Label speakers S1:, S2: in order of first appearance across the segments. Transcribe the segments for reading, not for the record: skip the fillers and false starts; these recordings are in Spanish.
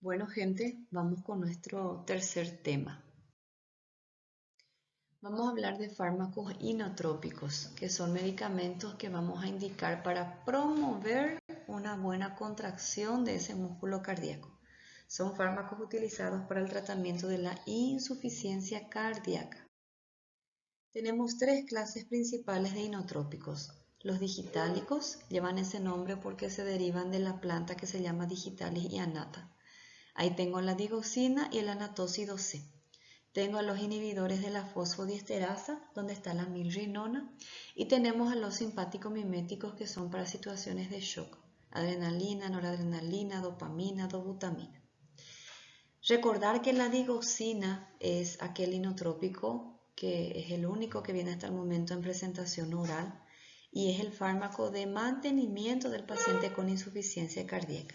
S1: Bueno, gente, vamos con nuestro tercer tema. Vamos a hablar de fármacos inotrópicos, que son medicamentos que vamos a indicar para promover una buena contracción de ese músculo cardíaco. Son fármacos utilizados para el tratamiento de la insuficiencia cardíaca. Tenemos tres clases principales de inotrópicos. Los digitálicos llevan ese nombre porque se derivan de la planta que se llama digitalis y annata. Ahí tengo la digoxina y el anatócido C. Tengo a los inhibidores de la fosfodiesterasa, donde está la milrinona, y tenemos a los simpáticos miméticos que son para situaciones de shock, adrenalina, noradrenalina, dopamina, dobutamina. Recordar que la digoxina es aquel inotrópico que es el único que viene hasta el momento en presentación oral y es el fármaco de mantenimiento del paciente con insuficiencia cardíaca.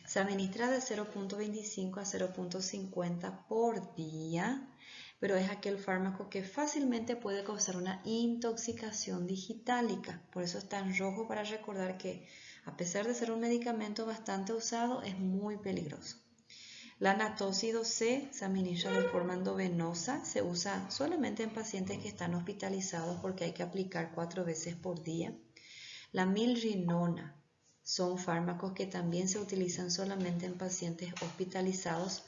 S1: Se administra de 0.25 a 0.50 por día, pero es aquel fármaco que fácilmente puede causar una intoxicación digitálica. Por eso está en rojo para recordar que, a pesar de ser un medicamento bastante usado, es muy peligroso. La anatócido C se administra de forma endovenosa, se usa solamente en pacientes que están hospitalizados porque hay que aplicar 4 veces por día. La milrinona son fármacos que también se utilizan solamente en pacientes hospitalizados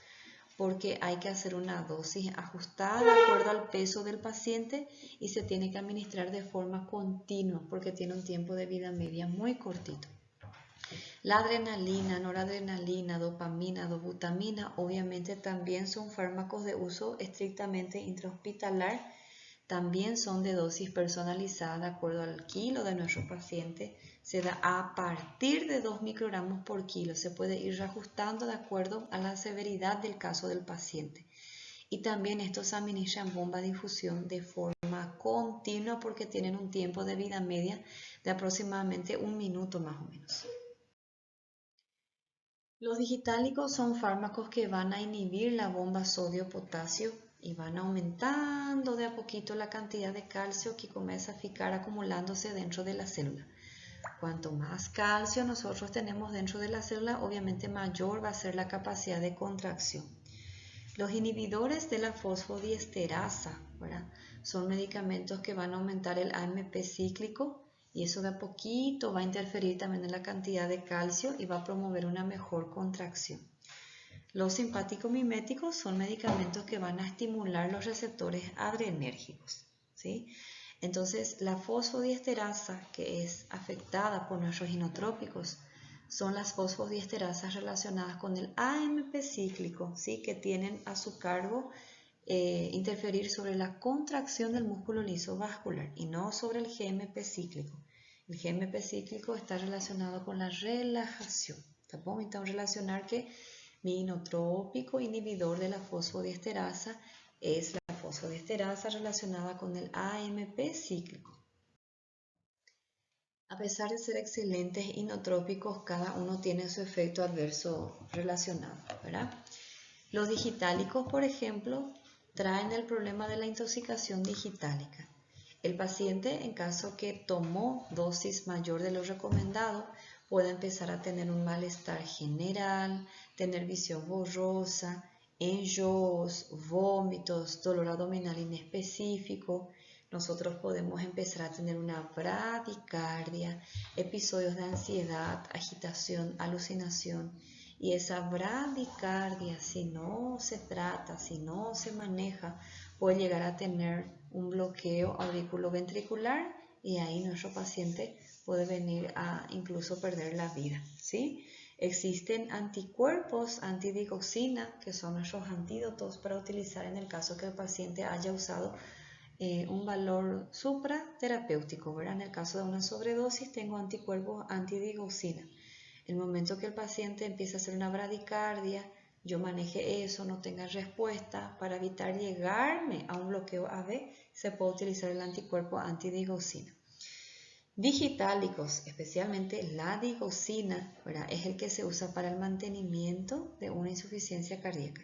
S1: porque hay que hacer una dosis ajustada de acuerdo al peso del paciente y se tiene que administrar de forma continua porque tiene un tiempo de vida media muy cortito. La adrenalina, noradrenalina, dopamina, dobutamina obviamente también son fármacos de uso estrictamente intrahospitalar. También son de dosis personalizada de acuerdo al kilo de nuestro paciente. Se da a partir de 2 microgramos por kilo. Se puede ir reajustando de acuerdo a la severidad del caso del paciente. Y también estos se administran bomba de infusión de forma continua porque tienen un tiempo de vida media de aproximadamente 1 minuto más o menos. Los digitálicos son fármacos que van a inhibir la bomba sodio-potasio y van aumentando de a poquito la cantidad de calcio que comienza a ficar acumulándose dentro de la célula. Cuanto más calcio nosotros tenemos dentro de la célula, obviamente mayor va a ser la capacidad de contracción. Los inhibidores de la fosfodiesterasa, ¿verdad? Son medicamentos que van a aumentar el AMP cíclico y eso de a poquito va a interferir también en la cantidad de calcio y va a promover una mejor contracción. Los simpáticos miméticos son medicamentos que van a estimular los receptores adrenérgicos, ¿sí? Entonces, la fosfodiesterasa, que es afectada por nuestros inotrópicos, son las fosfodiesterasas relacionadas con el AMP cíclico, ¿sí? Que tienen a su cargo interferir sobre la contracción del músculo liso vascular y no sobre el GMP cíclico. El GMP cíclico está relacionado con la relajación. Tampoco intentamos relacionar que mi inotrópico inhibidor de la fosfodiesterasa es la fosfodiesterasa relacionada con el AMP cíclico. A pesar de ser excelentes inotrópicos, cada uno tiene su efecto adverso relacionado, ¿verdad? Los digitálicos, por ejemplo, traen el problema de la intoxicación digitálica. El paciente, en caso que tomó dosis mayor de lo recomendado, puede empezar a tener un malestar general, tener visión borrosa, enjos, vómitos, dolor abdominal inespecífico. Nosotros podemos empezar a tener una bradicardia, episodios de ansiedad, agitación, alucinación. Y esa bradicardia, si no se trata, si no se maneja, puede llegar a tener un bloqueo auriculoventricular y ahí nuestro paciente puede venir a incluso perder la vida, ¿sí? Existen anticuerpos antidigoxina, que son nuestros antídotos para utilizar en el caso que el paciente haya usado un valor supraterapéutico, ¿verdad? En el caso de una sobredosis tengo anticuerpos antidigoxina. El momento que el paciente empieza a hacer una bradicardia, yo maneje eso, no tenga respuesta, para evitar llegarme a un bloqueo AB, se puede utilizar el anticuerpo antidigoxina. Digitálicos, especialmente la digoxina, ¿verdad? Es el que se usa para el mantenimiento de una insuficiencia cardíaca.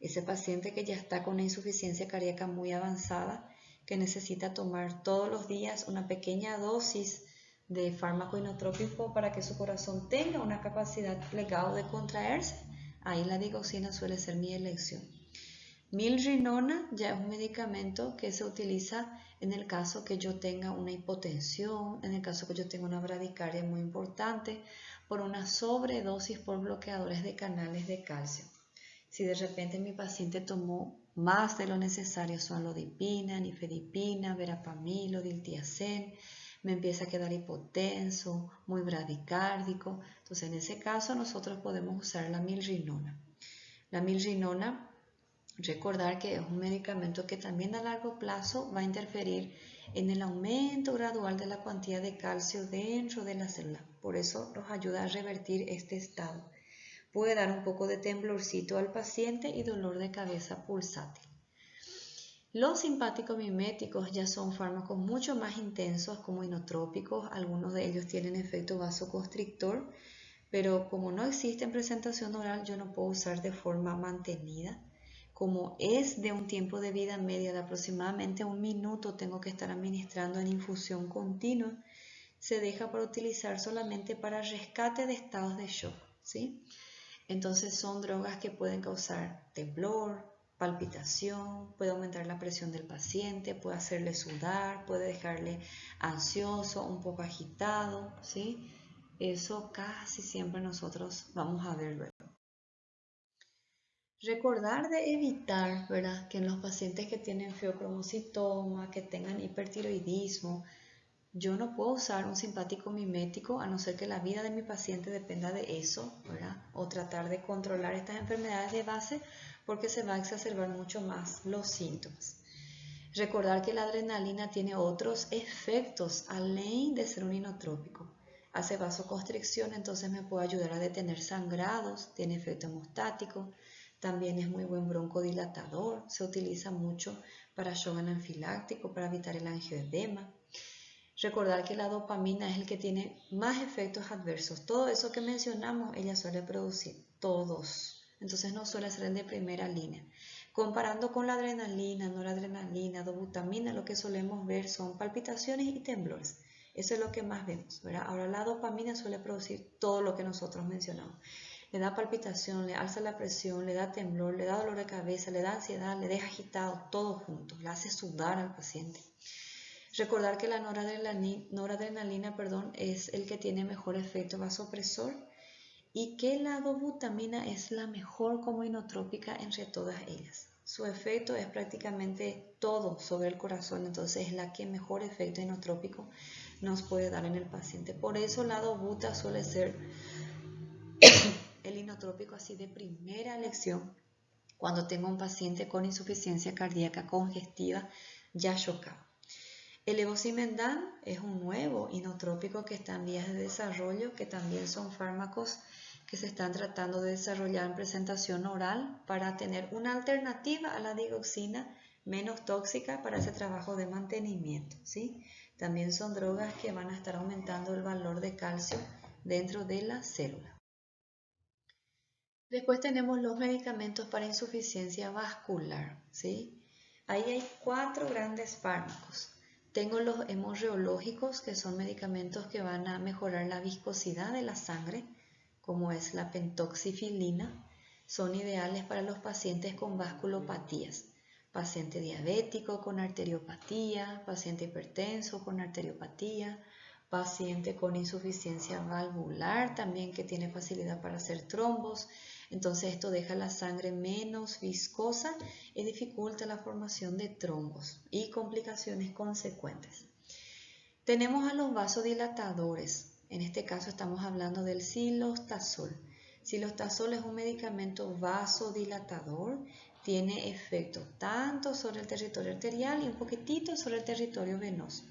S1: Ese paciente que ya está con una insuficiencia cardíaca muy avanzada, que necesita tomar todos los días una pequeña dosis de fármaco inotrópico para que su corazón tenga una capacidad legal de contraerse, ahí la digoxina suele ser mi elección. Milrinona ya es un medicamento que se utiliza en el caso que yo tenga una hipotensión, en el caso que yo tenga una bradicardia muy importante, por una sobredosis por bloqueadores de canales de calcio. Si de repente mi paciente tomó más de lo necesario, suanlodipina, nifedipina, verapamil o diltiazem, me empieza a quedar hipotenso, muy bradicárdico, entonces en ese caso nosotros podemos usar la milrinona. La milrinona, recordar que es un medicamento que también a largo plazo va a interferir en el aumento gradual de la cantidad de calcio dentro de la célula. Por eso nos ayuda a revertir este estado. Puede dar un poco de temblorcito al paciente y dolor de cabeza pulsátil. Los simpáticos miméticos ya son fármacos mucho más intensos como inotrópicos. Algunos de ellos tienen efecto vasoconstrictor, pero como no existe en presentación oral, yo no puedo usar de forma mantenida. Como es de un tiempo de vida media de aproximadamente 1 minuto, tengo que estar administrando en infusión continua, se deja para utilizar solamente para rescate de estados de shock, ¿sí? Entonces son drogas que pueden causar temblor, palpitación, puede aumentar la presión del paciente, puede hacerle sudar, puede dejarle ansioso, un poco agitado, ¿sí? Eso casi siempre nosotros vamos a ver luego. Recordar de evitar, ¿verdad?, que en los pacientes que tienen feocromocitoma, que tengan hipertiroidismo, yo no puedo usar un simpático mimético a no ser que la vida de mi paciente dependa de eso, ¿verdad? O tratar de controlar estas enfermedades de base porque se va a exacerbar mucho más los síntomas. Recordar que la adrenalina tiene otros efectos, além de ser un inotrópico. Hace vasoconstricción, entonces me puede ayudar a detener sangrados, tiene efecto hemostático, también es muy buen broncodilatador, se utiliza mucho para shock anafiláctico, para evitar el angioedema. Recordar que la dopamina es el que tiene más efectos adversos. Todo eso que mencionamos, ella suele producir, todos. Entonces no suele ser el de primera línea. Comparando con la adrenalina, noradrenalina, dobutamina, lo que solemos ver son palpitaciones y temblores. Eso es lo que más vemos, ¿verdad? Ahora la dopamina suele producir todo lo que nosotros mencionamos. Le da palpitación, le alza la presión, le da temblor, le da dolor de cabeza, le da ansiedad, le deja agitado, todo junto, le hace sudar al paciente. Recordar que la noradrenalina, es el que tiene mejor efecto vasopresor y que la dobutamina es la mejor como inotrópica entre todas ellas. Su efecto es prácticamente todo sobre el corazón, entonces es la que mejor efecto inotrópico nos puede dar en el paciente. Por eso la dobuta suele ser el inotrópico así de primera elección cuando tengo un paciente con insuficiencia cardíaca congestiva ya chocado. El levosimendan es un nuevo inotrópico que está en vías de desarrollo, que también son fármacos que se están tratando de desarrollar en presentación oral para tener una alternativa a la digoxina menos tóxica para ese trabajo de mantenimiento, ¿sí? También son drogas que van a estar aumentando el valor de calcio dentro de la célula. Después tenemos los medicamentos para insuficiencia vascular, ¿sí? Ahí hay 4 grandes fármacos. Tengo los hemorreológicos, que son medicamentos que van a mejorar la viscosidad de la sangre, como es la pentoxifilina. Son ideales para los pacientes con vasculopatías. Paciente diabético con arteriopatía, paciente hipertenso con arteriopatía, paciente con insuficiencia valvular también que tiene facilidad para hacer trombos. Entonces esto deja la sangre menos viscosa y dificulta la formación de trombos y complicaciones consecuentes. Tenemos a los vasodilatadores. En este caso estamos hablando del cilostazol. Cilostazol es un medicamento vasodilatador, tiene efecto tanto sobre el territorio arterial y un poquitito sobre el territorio venoso.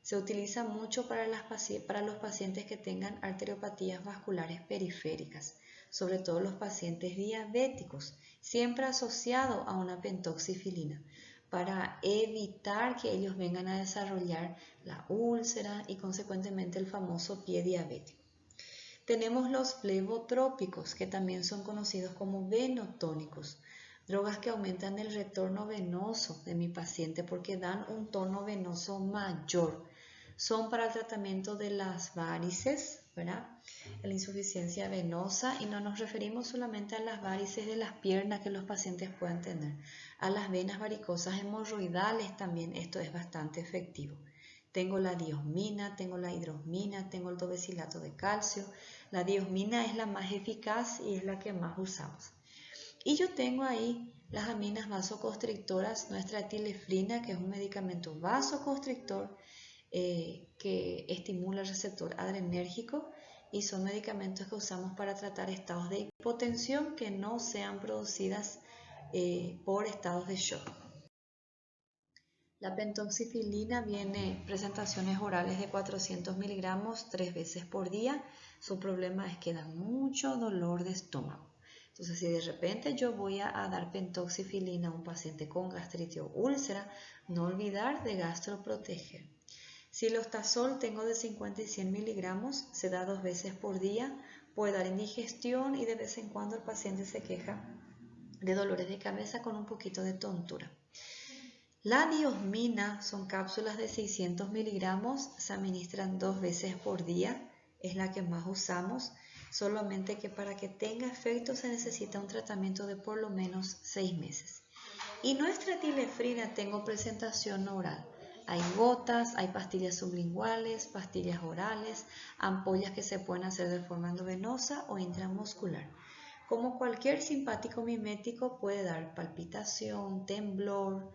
S1: Se utiliza mucho para los pacientes que tengan arteriopatías vasculares periféricas, sobre todo los pacientes diabéticos, siempre asociado a una pentoxifilina, para evitar que ellos vengan a desarrollar la úlcera y consecuentemente el famoso pie diabético. Tenemos los flebotrópicos, que también son conocidos como venotónicos, drogas que aumentan el retorno venoso de mi paciente porque dan un tono venoso mayor. Son para el tratamiento de las varices, ¿verdad? La insuficiencia venosa, y no nos referimos solamente a las varices de las piernas que los pacientes pueden tener, a las venas varicosas hemorroidales también esto es bastante efectivo. Tengo la diosmina, tengo la hidrosmina, tengo el dobecilato de calcio. La diosmina es la más eficaz y es la que más usamos. Y yo tengo ahí las aminas vasoconstrictoras, nuestra etilefrina, que es un medicamento vasoconstrictor que estimula el receptor adrenérgico, y son medicamentos que usamos para tratar estados de hipotensión que no sean producidas por estados de shock. La pentoxifilina viene presentaciones orales de 400 miligramos 3 veces por día. Su problema es que da mucho dolor de estómago. Entonces, si de repente yo voy a dar pentoxifilina a un paciente con gastritis o úlcera, no olvidar de gastroproteger. Silostazol tengo de 50 y 100 miligramos, se da 2 veces por día, puede dar indigestión y de vez en cuando el paciente se queja de dolores de cabeza con un poquito de tontura. La diosmina son cápsulas de 600 miligramos, se administran 2 veces por día, es la que más usamos, solamente que para que tenga efecto se necesita un tratamiento de por lo menos 6 meses. Y nuestra etilefrina tengo presentación oral. Hay gotas, hay pastillas sublinguales, pastillas orales, ampollas que se pueden hacer de forma endovenosa o intramuscular. Como cualquier simpático mimético puede dar palpitación, temblor,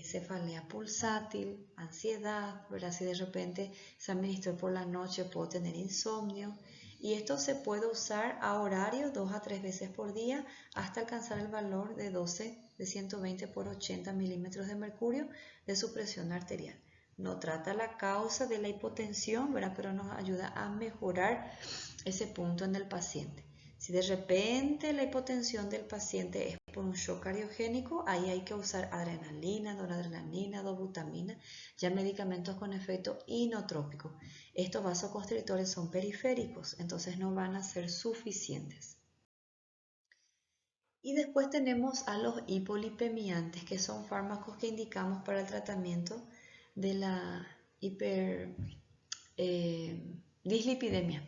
S1: cefalea pulsátil, ansiedad, ¿verdad? Si de repente se administró por la noche puedo tener insomnio. Y esto se puede usar a horario 2 a 3 veces por día hasta alcanzar el valor de 120 por 80 milímetros de mercurio de su presión arterial. No trata la causa de la hipotensión, ¿verdad? Pero nos ayuda a mejorar ese punto en el paciente. Si de repente la hipotensión del paciente es por un shock cardiogénico, ahí hay que usar adrenalina, noradrenalina, dobutamina, ya medicamentos con efecto inotrópico. Estos vasoconstrictores son periféricos, entonces no van a ser suficientes. Y después tenemos a los hipolipemiantes, que son fármacos que indicamos para el tratamiento de la dislipidemia,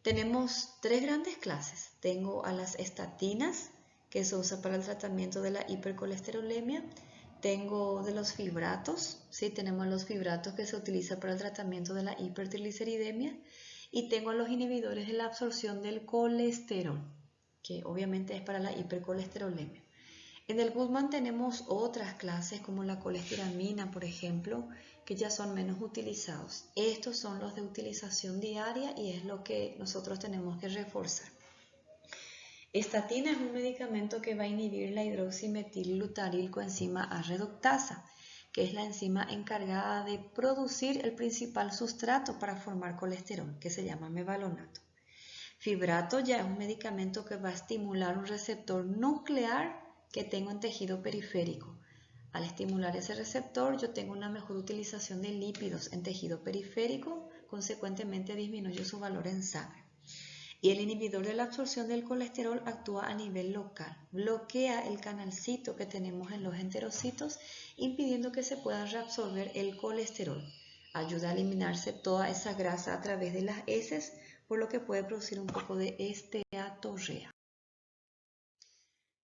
S1: Tenemos 3 grandes clases. Tengo a las estatinas, que se usa para el tratamiento de la hipercolesterolemia. Tengo de los fibratos, ¿sí? Tenemos los fibratos que se utiliza para el tratamiento de la hipertrigliceridemia. Y tengo los inhibidores de la absorción del colesterol, que obviamente es para la hipercolesterolemia. En el Goodman tenemos otras clases como la colestiramina, por ejemplo, que ya son menos utilizados. Estos son los de utilización diaria y es lo que nosotros tenemos que reforzar. Estatina es un medicamento que va a inhibir la hidroximetilglutarilcoenzima A reductasa, que es la enzima encargada de producir el principal sustrato para formar colesterol, que se llama mevalonato. Fibrato ya es un medicamento que va a estimular un receptor nuclear que tengo en tejido periférico. Al estimular ese receptor, yo tengo una mejor utilización de lípidos en tejido periférico, consecuentemente disminuyo su valor en sangre. Y el inhibidor de la absorción del colesterol actúa a nivel local, bloquea el canalcito que tenemos en los enterocitos, impidiendo que se pueda reabsorber el colesterol. Ayuda a eliminarse toda esa grasa a través de las heces, por lo que puede producir un poco de esteatorrea.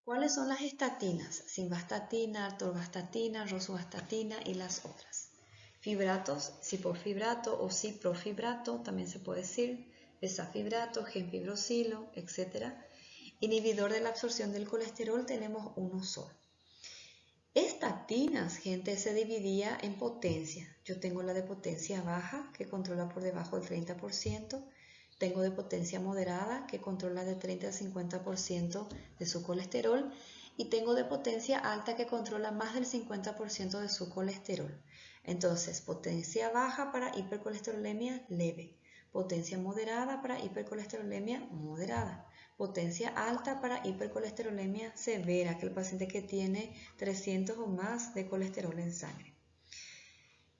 S1: ¿Cuáles son las estatinas? Simvastatina, atorvastatina, rosuvastatina y las otras. Fibratos, ciporfibrato o ciprofibrato, también se puede decir, bezafibrato, gemfibrosilo, etc. Inhibidor de la absorción del colesterol tenemos uno solo. Estatinas, gente, se dividía en potencia. Yo tengo la de potencia baja, que controla por debajo del 30%. Tengo de potencia moderada, que controla de 30 al 50% de su colesterol. Y tengo de potencia alta, que controla más del 50% de su colesterol. Entonces, potencia baja para hipercolesterolemia leve. Potencia moderada para hipercolesterolemia moderada. Potencia alta para hipercolesterolemia severa, que es el paciente que tiene 300 o más de colesterol en sangre.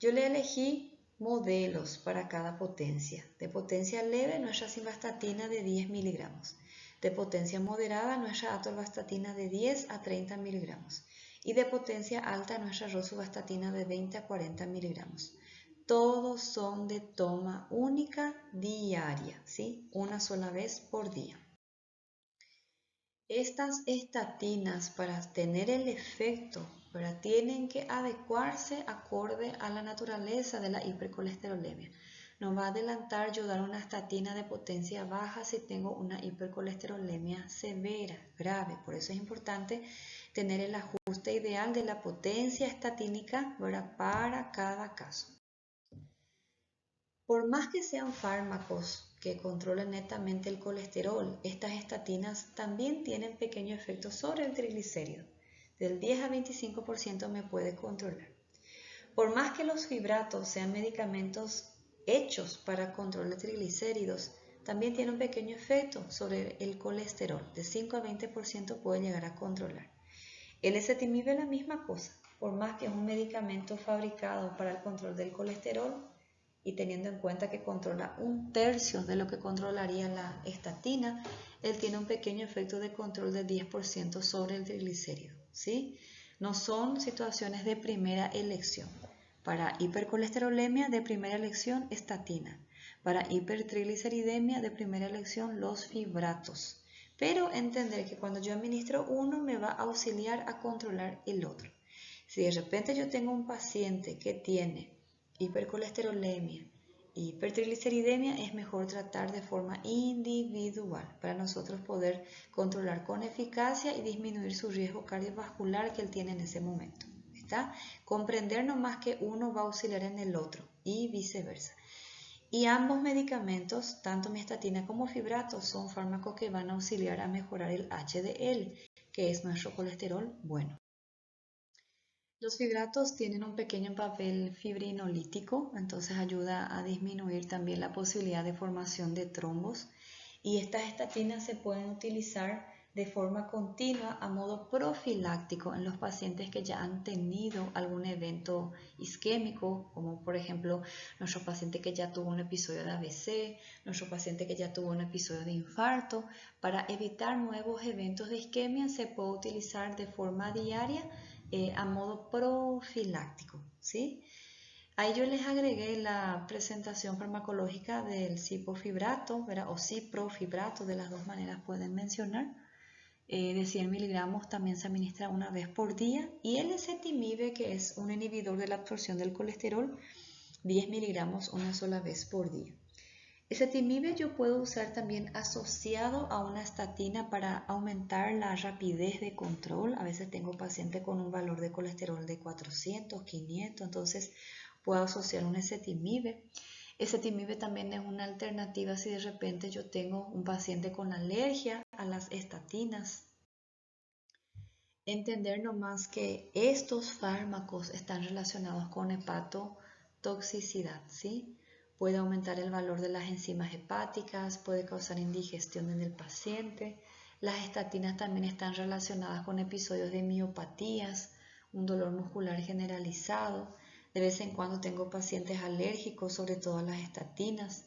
S1: Yo le elegí modelos para cada potencia. De potencia leve, nuestra simvastatina de 10 miligramos. De potencia moderada, nuestra atorvastatina de 10 a 30 miligramos. Y de potencia alta, nuestra rosuvastatina de 20 a 40 miligramos. todos son de toma única diaria, ¿sí? Una sola vez por día. Estas estatinas, para tener el efecto, tienen que adecuarse acorde a la naturaleza de la hipercolesterolemia. No va a adelantar yo dar una estatina de potencia baja si tengo una hipercolesterolemia severa, grave. Por eso es importante tener el ajuste ideal de la potencia estatínica, para cada caso. Por más que sean fármacos que controlen netamente el colesterol, estas estatinas también tienen pequeño efecto sobre el triglicérido. Del 10 a 25% me puede controlar. Por más que los fibratos sean medicamentos hechos para control de triglicéridos, también tienen un pequeño efecto sobre el colesterol. De 5 a 20% puede llegar a controlar. El ezetimibe es la misma cosa. Por más que es un medicamento fabricado para el control del colesterol, y teniendo en cuenta que controla 1/3 de lo que controlaría la estatina, él tiene un pequeño efecto de control de 10% sobre el triglicérido, ¿sí? No son situaciones de primera elección. Para hipercolesterolemia de primera elección, estatina. Para hipertrigliceridemia de primera elección, los fibratos. Pero entender que cuando yo administro uno me va a auxiliar a controlar el otro. Si de repente yo tengo un paciente que tiene hipercolesterolemia y hipertrigliceridemia, es mejor tratar de forma individual para nosotros poder controlar con eficacia y disminuir su riesgo cardiovascular que él tiene en ese momento. ¿Está? Comprender nomás que uno va a auxiliar en el otro y viceversa. Y ambos medicamentos, tanto mi estatina como fibrato, son fármacos que van a auxiliar a mejorar el HDL, que es nuestro colesterol bueno. Los fibratos tienen un pequeño papel fibrinolítico, entonces ayuda a disminuir también la posibilidad de formación de trombos, y estas estatinas se pueden utilizar de forma continua a modo profiláctico en los pacientes que ya han tenido algún evento isquémico, como por ejemplo nuestro paciente que ya tuvo un episodio de ABC, nuestro paciente que ya tuvo un episodio de infarto. Para evitar nuevos eventos de isquemia se puede utilizar de forma diaria a modo profiláctico, ¿sí? Ahí yo les agregué la presentación farmacológica del cipofibrato, o ciprofibrato, de las dos maneras pueden mencionar. De 100 miligramos también se administra una vez por día, y el ezetimibe, que es un inhibidor de la absorción del colesterol, 10 miligramos una sola vez por día. Ezetimibe yo puedo usar también asociado a una estatina para aumentar la rapidez de control. A veces tengo pacientes con un valor de colesterol de 400, 500, entonces puedo asociar un ezetimibe. Ezetimibe también es una alternativa si de repente yo tengo un paciente con alergia a las estatinas. Entender nomás que estos fármacos están relacionados con hepatotoxicidad, ¿sí? Puede aumentar el valor de las enzimas hepáticas, puede causar indigestión en el paciente. Las estatinas también están relacionadas con episodios de miopatías, un dolor muscular generalizado. De vez en cuando tengo pacientes alérgicos, sobre todo a las estatinas.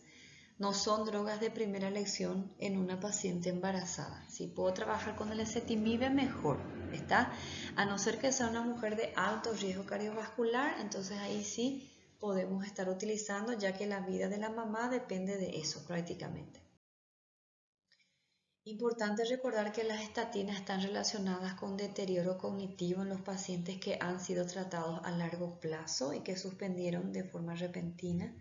S1: No son drogas de primera elección en una paciente embarazada. Si puedo trabajar con el ezetimibe, mejor, ¿está? A no ser que sea una mujer de alto riesgo cardiovascular, entonces ahí sí podemos estar utilizando, ya que la vida de la mamá depende de eso prácticamente. Importante recordar que las estatinas están relacionadas con deterioro cognitivo en los pacientes que han sido tratados a largo plazo y que suspendieron de forma repentina.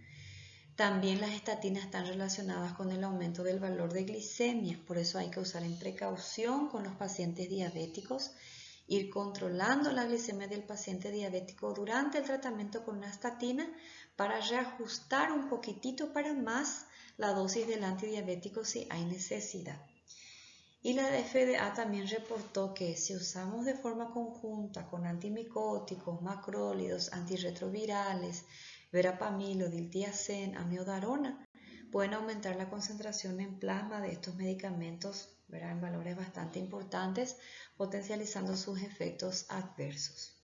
S1: También las estatinas están relacionadas con el aumento del valor de glicemia, por eso hay que usar en precaución con los pacientes diabéticos, ir controlando la glicemia del paciente diabético durante el tratamiento con una estatina para reajustar un poquitito para más la dosis del antidiabético si hay necesidad. Y la FDA también reportó que si usamos de forma conjunta con antimicóticos, macrólidos, antirretrovirales, verapamilo, diltiazem, amiodarona, pueden aumentar la concentración en plasma de estos medicamentos, en valores bastante importantes, potencializando sus efectos adversos.